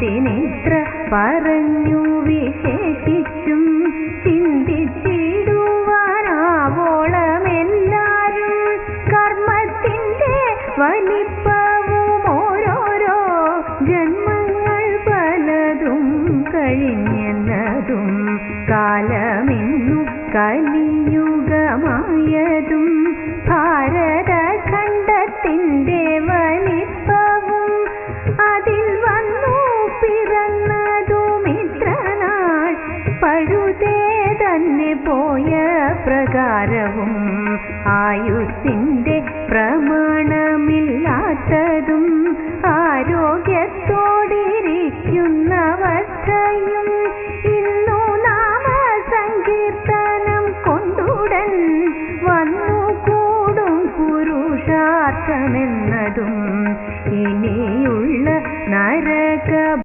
എന്തിനിത്ര പറഞ്ഞു വിശേഷിച്ചും ചിന്തിച്ചിടുവാനാവോളമെല്ലാരും കർമ്മത്തിൻ്റെ വലിപ്പവും ഓരോരോ ജന്മങ്ങൾ പലതും കഴിഞ്ഞെന്നതും കാലമിന്നു കലിയുഗമായതും ഭാരതഖണ്ഡത്തിൻ്റെ വലിപ്പവും അതിൽ വന്നു പിറന്നതും ഇത്രനാൾ പഴുതേ തന്നെ പോയ പ്രകാരവും ആയുസ്സിൻ്റെ